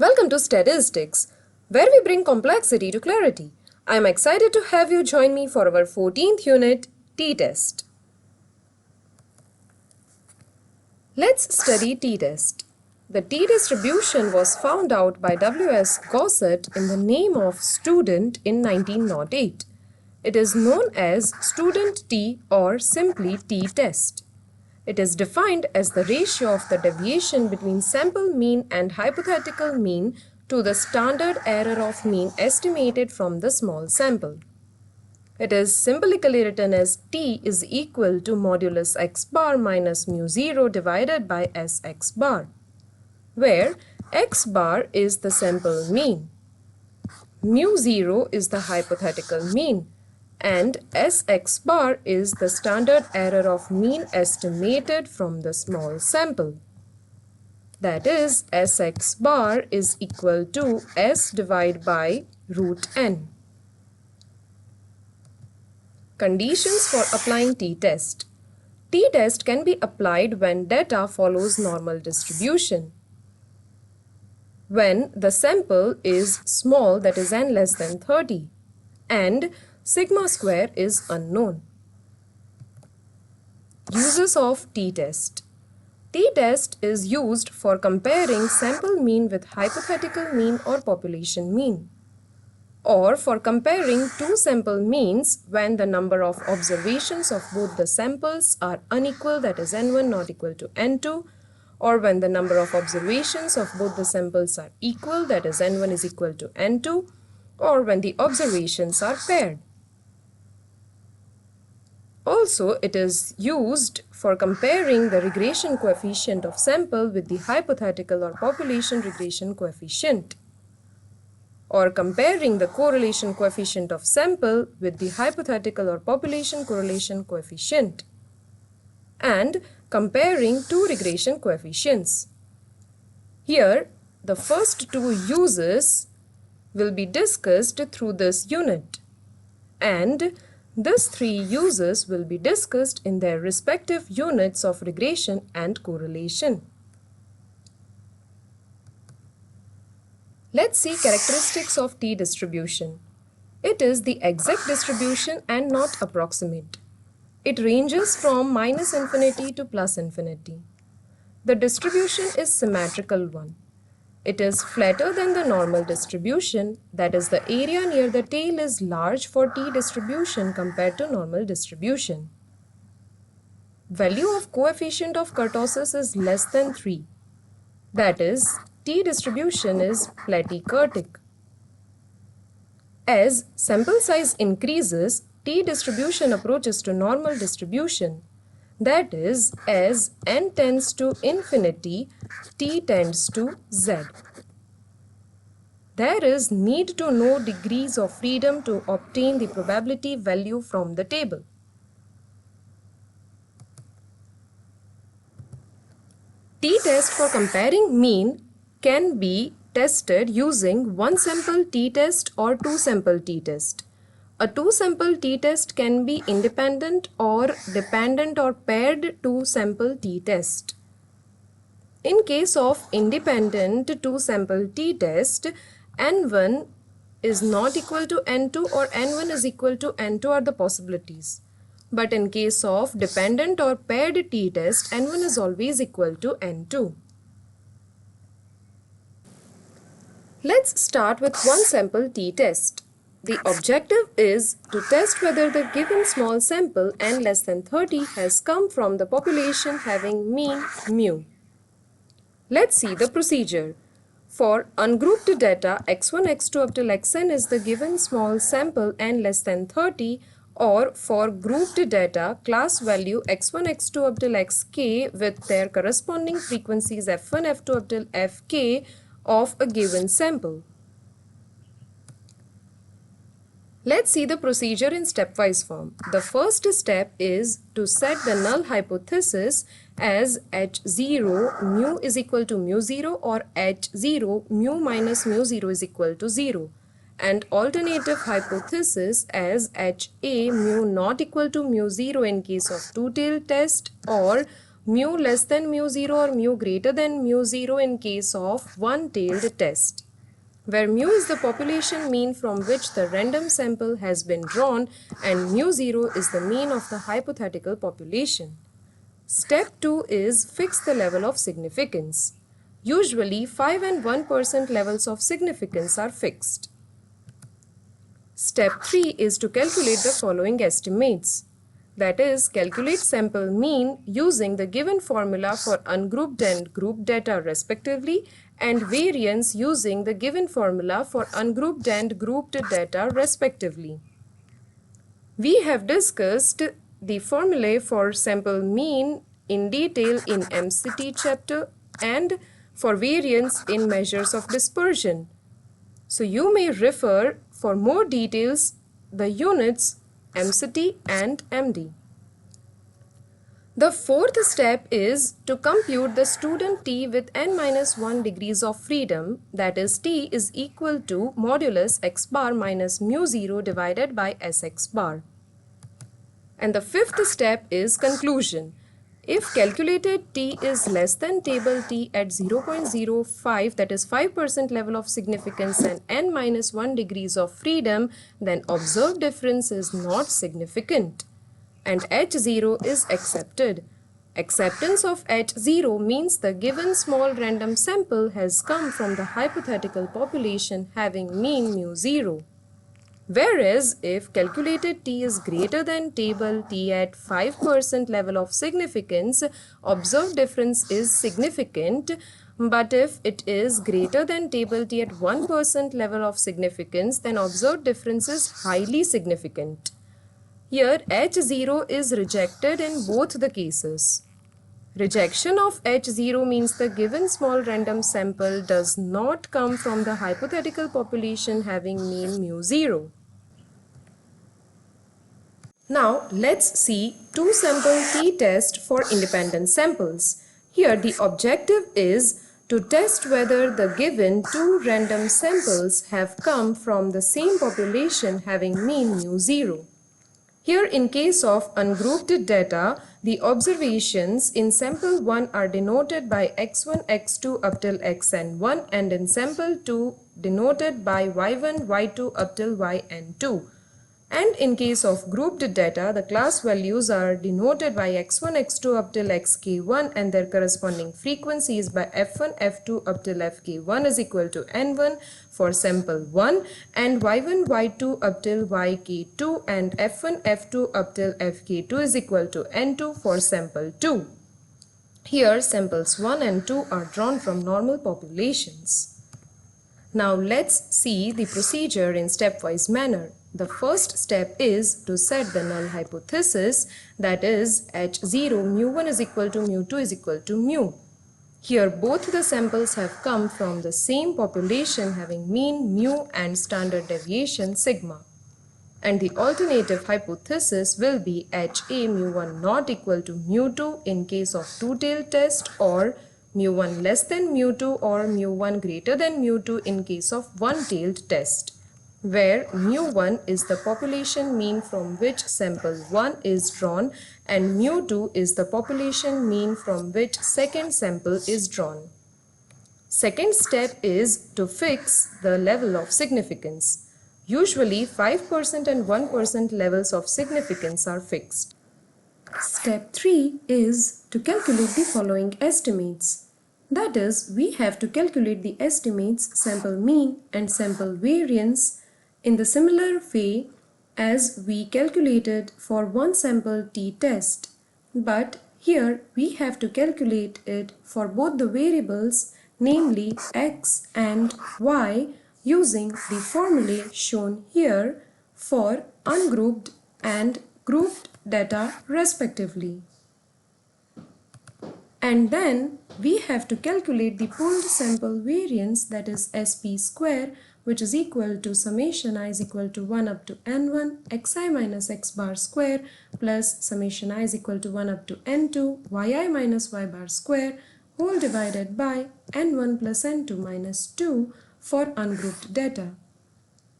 Welcome to Statistics, where we bring complexity to clarity. I am excited to have you join me for our 14th unit, t-test. Let's study t-test. The t-distribution was found out by W.S. Gossett in the name of student in 1908. It is known as student t or simply t-test. It is defined as the ratio of the deviation between sample mean and hypothetical mean to the standard error of mean estimated from the small sample. It is symbolically written as t is equal to modulus x bar minus mu 0 divided by Sx bar, where x bar is the sample mean, mu 0 is the hypothetical mean, and Sx bar is the standard error of mean estimated from the small sample. That is, Sx bar is equal to S divided by root n. Conditions for applying t-test. T-test can be applied when data follows normal distribution, when the sample is small, that is n less than 30, and sigma square is unknown. Uses of t-test. T-test is used for comparing sample mean with hypothetical mean or population mean, or for comparing two sample means when the number of observations of both the samples are unequal, that is n1 not equal to n2, or when the number of observations of both the samples are equal, that is n1 is equal to n2, or when the observations are paired. Also, it is used for comparing the regression coefficient of sample with the hypothetical or population regression coefficient, or comparing the correlation coefficient of sample with the hypothetical or population correlation coefficient, and comparing two regression coefficients. Here, the first two uses will be discussed through this unit, and these three uses will be discussed in their respective units of regression and correlation. Let's see characteristics of t-distribution. It is the exact distribution and not approximate. It ranges from minus infinity to plus infinity. The distribution is symmetrical one. It is flatter than the normal distribution, that is, the area near the tail is large for t-distribution compared to normal distribution. Value of coefficient of kurtosis is less than 3. That is, t-distribution is platykurtic. As sample size increases, t-distribution approaches to normal distribution. That is, as n tends to infinity, t tends to z. There is need to know degrees of freedom to obtain the probability value from the table. T-test for comparing mean can be tested using one sample t-test or two sample t-test. A two-sample t-test can be independent or dependent or paired two-sample t-test. In case of independent two-sample t-test, n1 is not equal to n2 or n1 is equal to n2 are the possibilities. But in case of dependent or paired t-test, n1 is always equal to n2. Let's start with one sample t-test. The objective is to test whether the given small sample n less than 30 has come from the population having mean mu. Let's see the procedure. For ungrouped data x1, x2 up till xn is the given small sample n less than 30, or for grouped data class value x1, x2 up till xk with their corresponding frequencies f1, f2 up till fk of a given sample. Let's see the procedure in stepwise form. The first step is to set the null hypothesis as h0 mu is equal to mu 0 or h0 mu minus mu 0 is equal to 0, and alternative hypothesis as ha mu not equal to mu 0 in case of two-tailed test, or mu less than mu0 or mu greater than mu0 in case of one-tailed test, where mu is the population mean from which the random sample has been drawn and mu0 is the mean of the hypothetical population. Step 2 is fix the level of significance. Usually 5 and 1% levels of significance are fixed. Step 3 is to calculate the following estimates. That is, calculate sample mean using the given formula for ungrouped and grouped data respectively, and variance using the given formula for ungrouped and grouped data respectively. We have discussed the formulae for sample mean in detail in MCT chapter and for variance in measures of dispersion. So you may refer for more details the units MCT and MD. The fourth step is to compute the student T with n-1 degrees of freedom, that is T is equal to modulus x bar minus mu0 divided by Sx bar. And the fifth step is conclusion. If calculated T is less than table T at 0.05, that is 5% level of significance and n-1 degrees of freedom, then observed difference is not significant and H0 is accepted. Acceptance of H0 means the given small random sample has come from the hypothetical population having mean mu0. Whereas if calculated T is greater than table T at 5% level of significance, observed difference is significant, but if it is greater than table T at 1% level of significance, then observed difference is highly significant. Here H0 is rejected in both the cases. Rejection of H0 means the given small random sample does not come from the hypothetical population having mean mu0. Now let's see two-sample t-test for independent samples. Here the objective is to test whether the given two random samples have come from the same population having mean mu0. Here in case of ungrouped data, the observations in sample 1 are denoted by x1, x2 up till xn1 and in sample 2 denoted by y1, y2 up till yn2. And in case of grouped data, the class values are denoted by x1, x2 up till xk1 and their corresponding frequencies by f1, f2 up till fk1 is equal to n1 for sample 1 and y1, y2 up till yk2 and f1, f2 up till fk2 is equal to n2 for sample 2. Here samples 1 and 2 are drawn from normal populations. Now let's see the procedure in stepwise manner. The first step is to set the null hypothesis, that is H0 mu1 is equal to mu2 is equal to mu. Here both the samples have come from the same population having mean mu and standard deviation sigma. And the alternative hypothesis will be HA mu1 not equal to mu2 in case of two-tailed test or mu1 less than mu2 or mu1 greater than mu2 in case of one-tailed test, where mu1 is the population mean from which sample 1 is drawn and mu2 is the population mean from which second sample is drawn. Second step is to fix the level of significance. Usually 5% and 1% levels of significance are fixed. Step 3 is to calculate the following estimates. That is, we have to calculate the estimates sample mean and sample variance in the similar way as we calculated for one sample t-test. But here we have to calculate it for both the variables, namely x and y, using the formulae shown here for ungrouped and grouped data respectively. And then we have to calculate the pooled sample variance, that is SP square, which is equal to summation I is equal to 1 up to n1 xi minus x bar square plus summation I is equal to 1 up to n2 yi minus y bar square whole divided by n1 plus n2 minus 2 for ungrouped data.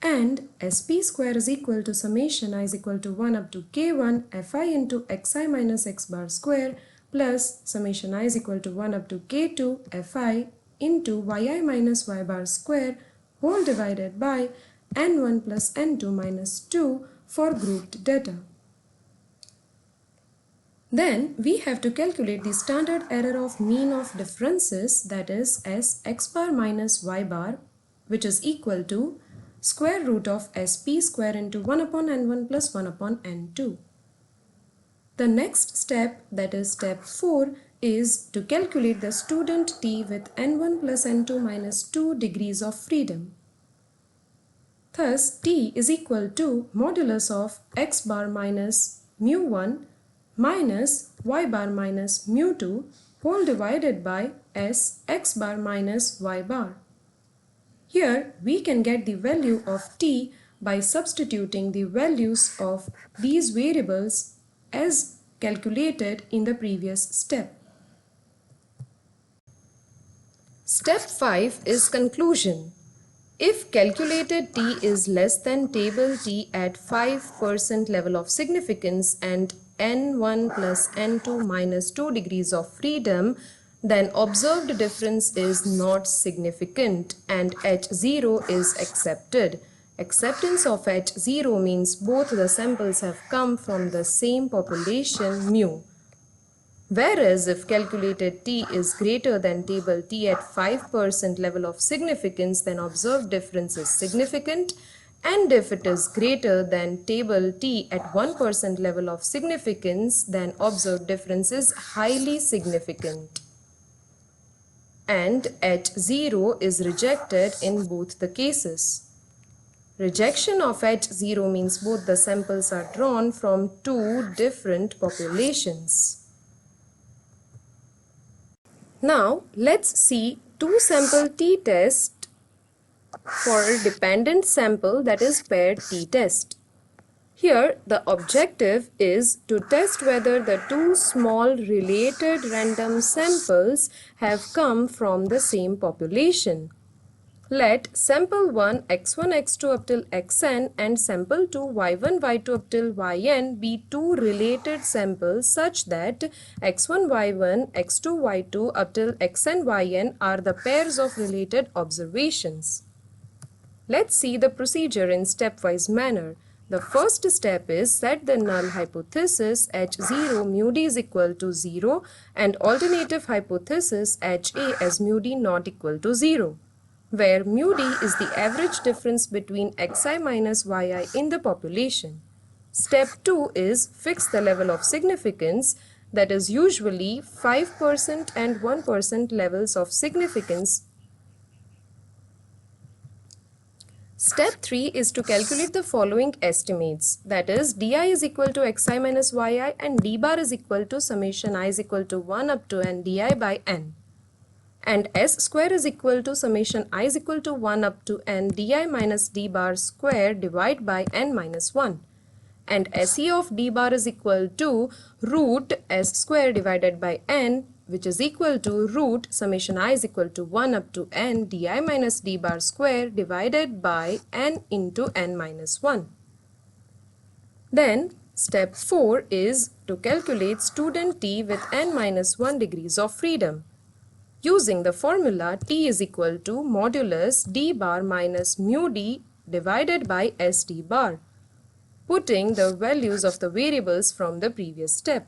And SP square is equal to summation I is equal to 1 up to k1 fi into xi minus x bar square plus summation I is equal to 1 up to k2 fi into yi minus y bar square whole divided by n1 plus n2 minus 2 for grouped data. Then we have to calculate the standard error of mean of differences, that is s x bar minus y bar, which is equal to square root of sp square into 1 upon n1 plus 1 upon n2. The next step, that is step 4, is to calculate the student t with n1 plus n2 minus 2 degrees of freedom. Thus, t is equal to modulus of x bar minus mu1 minus y bar minus mu2 whole divided by s x bar minus y bar. Here we can get the value of t by substituting the values of these variables as calculated in the previous step. Step 5 is conclusion. If calculated t is less than table t at 5% level of significance and n1 plus n2 minus 2 degrees of freedom, then observed difference is not significant and H0 is accepted. Acceptance of H0 means both the samples have come from the same population mu. Whereas if calculated t is greater than table t at 5% level of significance, then observed difference is significant, and if it is greater than table t at 1% level of significance, then observed difference is highly significant. And H0 is rejected in both the cases. Rejection of H0 means both the samples are drawn from two different populations. Now let's see two sample t-test for a dependent sample, that is paired t-test. Here the objective is to test whether the two small related random samples have come from the same population. Let sample 1 x1 x2 up till xn and sample 2 y1 y2 up till yn be two related samples such that x1 y1 x2 y2 up till xn yn are the pairs of related observations. Let's see the procedure in stepwise manner. The first step is set the null hypothesis H0 mu d is equal to 0 and alternative hypothesis HA as mu d not equal to 0, where mu d is the average difference between xi minus yi in the population. Step 2 is fix the level of significance, that is usually 5% and 1% levels of significance. Step 3 is to calculate the following estimates, that is di is equal to xi minus yi and d bar is equal to summation I is equal to 1 up to n di by n. And s square is equal to summation I is equal to 1 up to n di minus d bar square divided by n minus 1. And se of d bar is equal to root s square divided by n, which is equal to root summation I is equal to 1 up to n di minus d bar square divided by n into n minus 1. Then step 4 is to calculate student t with n minus 1 degrees of freedom. Using the formula t is equal to modulus d bar minus mu d divided by sd bar, putting the values of the variables from the previous step.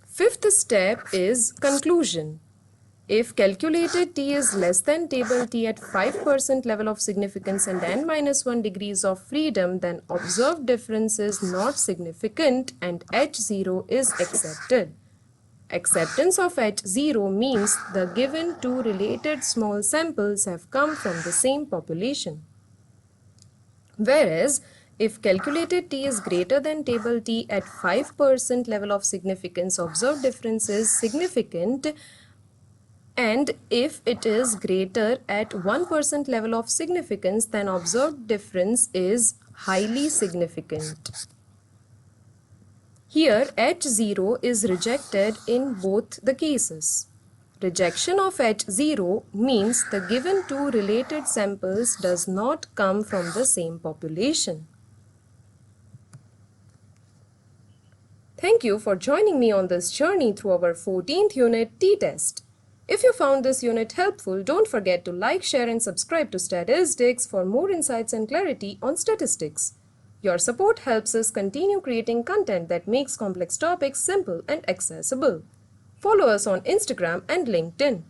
Fifth step is conclusion. If calculated t is less than table t at 5% level of significance and n minus 1 degrees of freedom, then observed difference is not significant and H0 is accepted. Acceptance of H0 means the given two related small samples have come from the same population. Whereas, if calculated t is greater than table t at 5% level of significance, observed difference is significant, and if it is greater at 1% level of significance, then observed difference is highly significant. Here H0 is rejected in both the cases. Rejection of H0 means the given two related samples does not come from the same population. Thank you for joining me on this journey through our 14th unit t-test. If you found this unit helpful, don't forget to like, share and subscribe to Statistics for more insights and clarity on statistics. Your support helps us continue creating content that makes complex topics simple and accessible. Follow us on Instagram and LinkedIn.